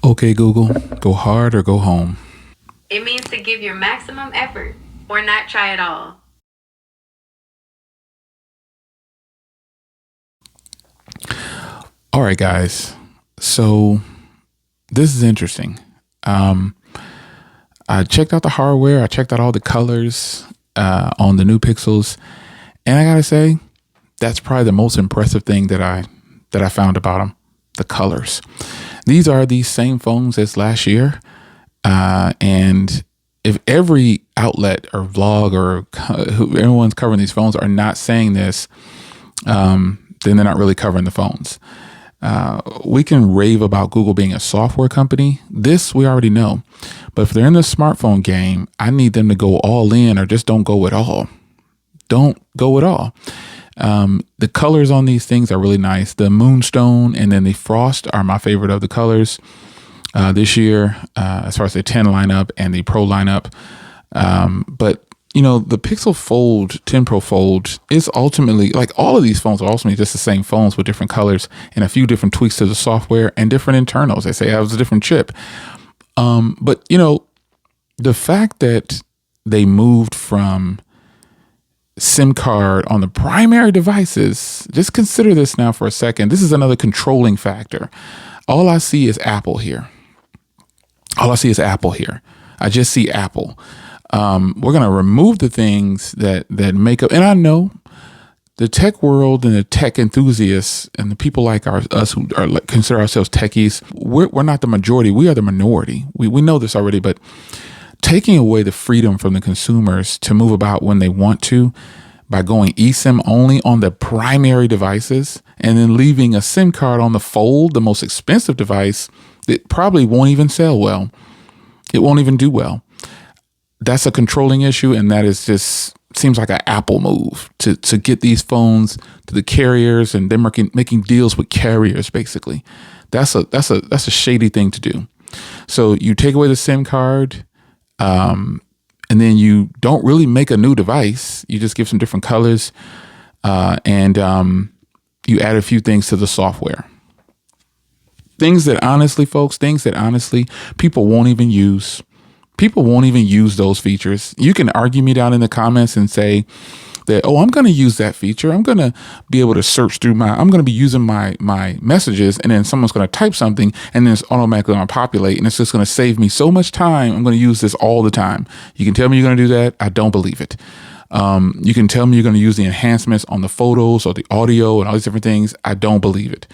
Okay, Google, go hard or go home. It means to give your maximum effort or not try at all. All right, guys. So this is interesting. Um, I checked out the hardware. I checked out all the colors on the new Pixels, and I gotta say, that's probably the most impressive thing that I found about them. The colors. These are the same phones as last year, and if every outlet or vlog or everyone's covering these phones are not saying this, then they're not really covering the phones. We can rave about Google being a software company. This we already know. But if they're in the smartphone game, I need them to go all in or just don't go at all. Don't go at all. The colors on these things are really nice. The Moonstone and then the Frost are my favorite of the colors this year, as far as the 10 lineup and the Pro lineup. But the Pixel Fold 10 Pro Fold is ultimately, like, all of these phones are ultimately just the same phones with different colors and a few different tweaks to the software and different internals. They say it was a different chip. But the fact that they moved from SIM card on the primary devices, just consider this now for a second. This is another controlling factor. All I see is Apple here. All I see is Apple here. I just see Apple. We're going to remove the things that make up. And I know the tech world and the tech enthusiasts and the people like us who are consider ourselves techies, we're not the majority. We are the minority. We know this already, but taking away the freedom from the consumers to move about when they want to by going eSIM only on the primary devices and then leaving a SIM card on the Fold, the most expensive device, that probably won't even sell well. It won't even do well. That's a controlling issue, and that is just seems like an Apple move to get these phones to the carriers, and they're making deals with carriers. Basically, that's a shady thing to do. So you take away the SIM card, and then you don't really make a new device. You just give some different colors, and you add a few things to the software. Things that honestly, folks, people won't even use. People won't even use those features. You can argue me down in the comments and say that, oh, I'm going to use that feature. I'm going to be able to search through I'm going to be using my messages, and then someone's going to type something and then it's automatically going to populate, and it's just going to save me so much time. I'm going to use this all the time. You can tell me you're going to do that. I don't believe it. You can tell me you're going to use the enhancements on the photos or the audio and all these different things. I don't believe it.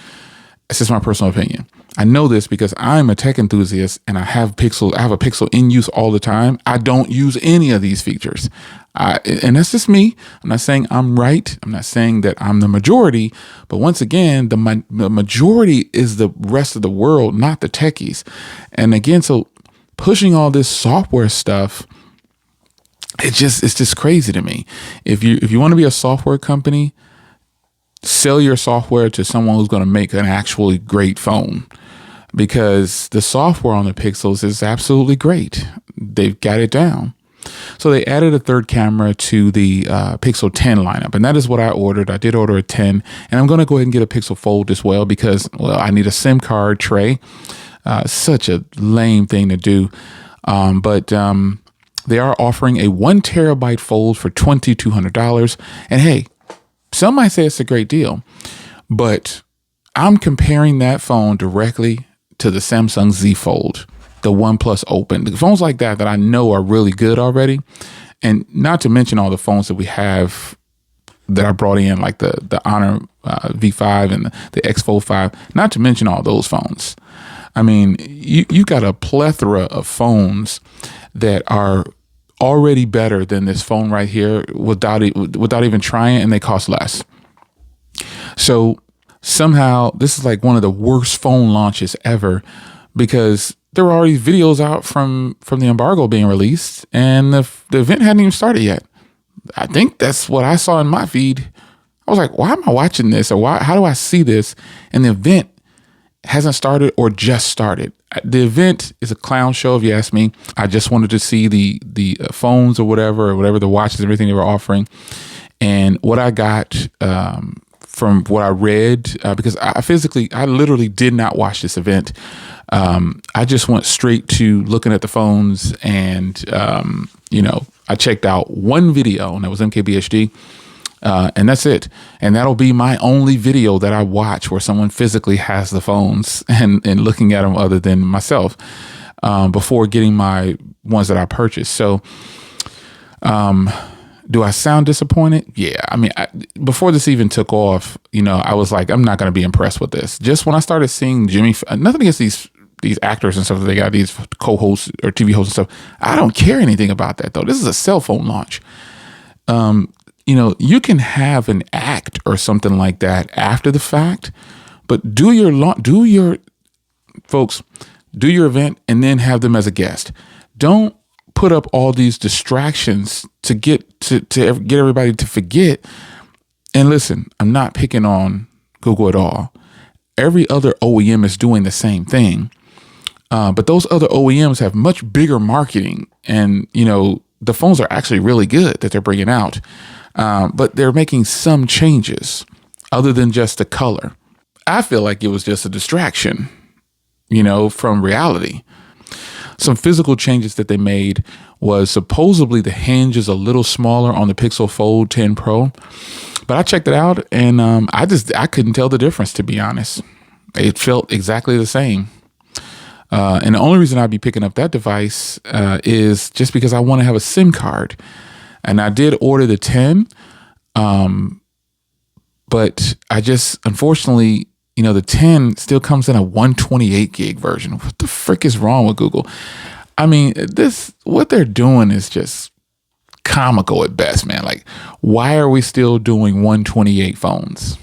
It's just my personal opinion. I know this because I'm a tech enthusiast and I have a Pixel in use all the time. I don't use any of these features. And that's just me. I'm not saying I'm right. I'm not saying that I'm the majority. But once again, the majority is the rest of the world, not the techies. And again, so pushing all this software stuff, it's just crazy to me. If you want to be a software company, sell your software to someone who's going to make an actually great phone, because the software on the Pixels is absolutely great. They've got it down. So they added a third camera to the Pixel 10 lineup, and that is what I ordered. I did order a 10, and I'm going to go ahead and get a Pixel Fold as well because, well, I need a SIM card tray. Such a lame thing to do. But they are offering a 1 terabyte Fold for $2,200. And hey, some might say it's a great deal, but I'm comparing that phone directly to the Samsung Z Fold, the OnePlus Open, the phones like that I know are really good already. And not to mention all the phones that we have that I brought in, like the Honor V5 and the X Fold 5, not to mention all those phones. I mean, you got a plethora of phones that are already better than this phone right here without even trying, and they cost less. So somehow this is like one of the worst phone launches ever, because there were already videos out from the embargo being released, and the event hadn't even started yet. I think that's what I saw in my feed. I was like, why am I watching this, or how do I see this? And the event hasn't started or just started. The event is a clown show, if you ask me. I just wanted to see the phones or whatever the watches, everything they were offering. And what I got from what I read, because I literally did not watch this event. I just went straight to looking at the phones, and I checked out one video, and that was MKBHD. And that's it. And that'll be my only video that I watch where someone physically has the phones and looking at them other than myself, before getting my ones that I purchased. So, do I sound disappointed? Yeah. I mean, before this even took off, I was like, I'm not going to be impressed with this. Just when I started seeing Jimmy, nothing against these actors and stuff that they got, these co-hosts or TV hosts and stuff. I don't care anything about that though. This is a cell phone launch. You can have an act or something like that after the fact, but do your event and then have them as a guest. Don't put up all these distractions to get everybody to forget. And listen, I'm not picking on Google at all. Every other OEM is doing the same thing. But those other OEMs have much bigger marketing, and the phones are actually really good that they're bringing out. But they're making some changes other than just the color. I feel like it was just a distraction, from reality. Some physical changes that they made was supposedly the hinge is a little smaller on the Pixel Fold 10 Pro, but I checked it out and I couldn't tell the difference, to be honest. It felt exactly the same. And the only reason I'd be picking up that device is just because I want to have a SIM card. And I did order the 10, but I just, unfortunately, the 10 still comes in a 128 gig version. What the frick is wrong with Google? I mean, what they're doing is just comical at best, man. Like, why are we still doing 128 phones?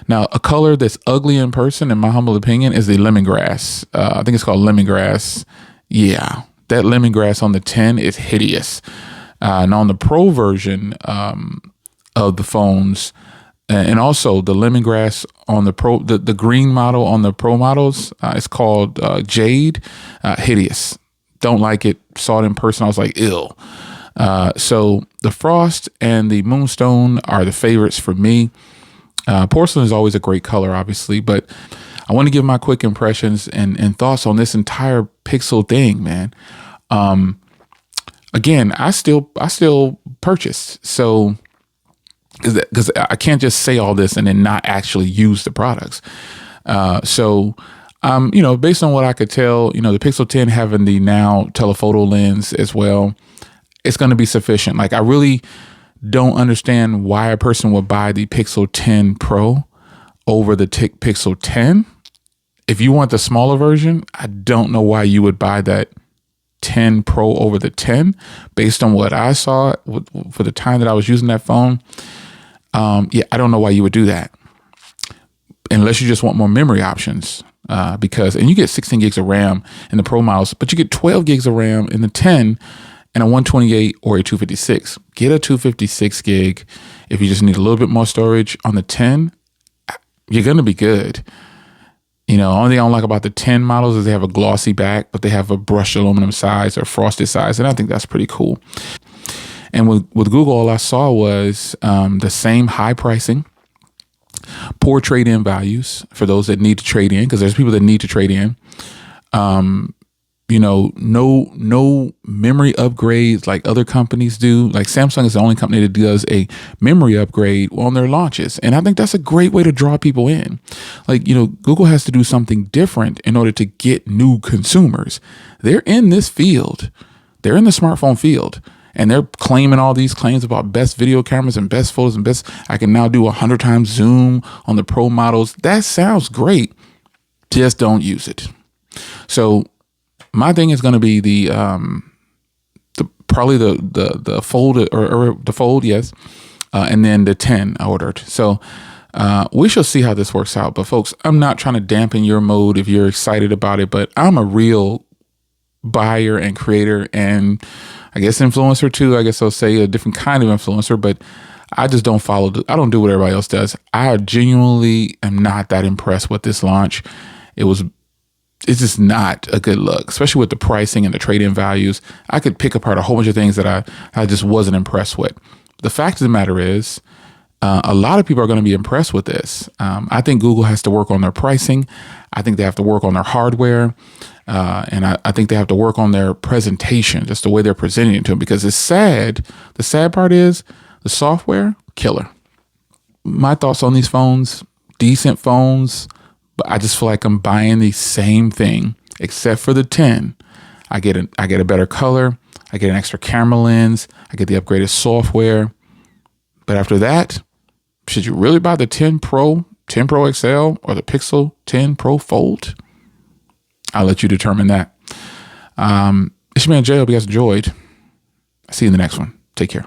Now, a color that's ugly in person, in my humble opinion, is the lemongrass. I think it's called lemongrass. Yeah, that lemongrass on the 10 is hideous. And on the Pro version of the phones, and also the lemongrass on the Pro, the green model on the Pro models, it's called Jade. Hideous. Don't like it. Saw it in person. I was like, ill. So the Frost and the Moonstone are the favorites for me. Porcelain is always a great color, obviously, but I want to give my quick impressions and thoughts on this entire Pixel thing, man. Again, I still purchased, so because I can't just say all this and then not actually use the products. So based on what I could tell, the Pixel 10 having the now telephoto lens as well, it's going to be sufficient. Like, I really don't understand why a person would buy the Pixel 10 Pro over the Pixel 10. If you want the smaller version, I don't know why you would buy that 10 Pro over the 10 based on what I saw for the time that I was using that phone. I don't know why you would do that unless you just want more memory options, and you get 16 gigs of RAM in the Pro models, but you get 12 gigs of RAM in the 10 and a 128 or a 256. Get a 256 gig if you just need a little bit more storage. On the 10, you're going to be good. Only thing I don't like about the 10 models is they have a glossy back, but they have a brushed aluminum sides or frosted sides, and I think that's pretty cool. And with Google, all I saw was the same high pricing, poor trade-in values for those that need to trade in, because there's people that need to trade in. No memory upgrades like other companies do. Like Samsung is the only company that does a memory upgrade on their launches. And I think that's a great way to draw people in. Like, Google has to do something different in order to get new consumers. They're in this field. They're in the smartphone field. And they're claiming all these claims about best video cameras and best photos and best, I can now do 100 times zoom on the Pro models. That sounds great. Just don't use it. So my thing is going to be the fold or the fold, yes, and then the 10 I ordered. So we shall see how this works out. But folks, I'm not trying to dampen your mood if you're excited about it, but I'm a real buyer and creator, and I guess influencer too. I guess I'll say a different kind of influencer, but I just don't I don't do what everybody else does. I genuinely am not that impressed with this launch. It's just not a good look, especially with the pricing and the trade-in values. I could pick apart a whole bunch of things that I just wasn't impressed with. The fact of the matter is, A lot of people are going to be impressed with this. I think Google has to work on their pricing. I think they have to work on their hardware. And I think they have to work on their presentation, just the way they're presenting it to them, because it's sad. The sad part is the software, killer. My thoughts on these phones, decent phones, but I just feel like I'm buying the same thing, except for the 10. I get a better color. I get an extra camera lens. I get the upgraded software. But after that, should you really buy the 10 Pro, 10 Pro XL, or the Pixel 10 Pro Fold? I'll let you determine that. It's your man Jay. Hope you guys enjoyed. See you in the next one. Take care.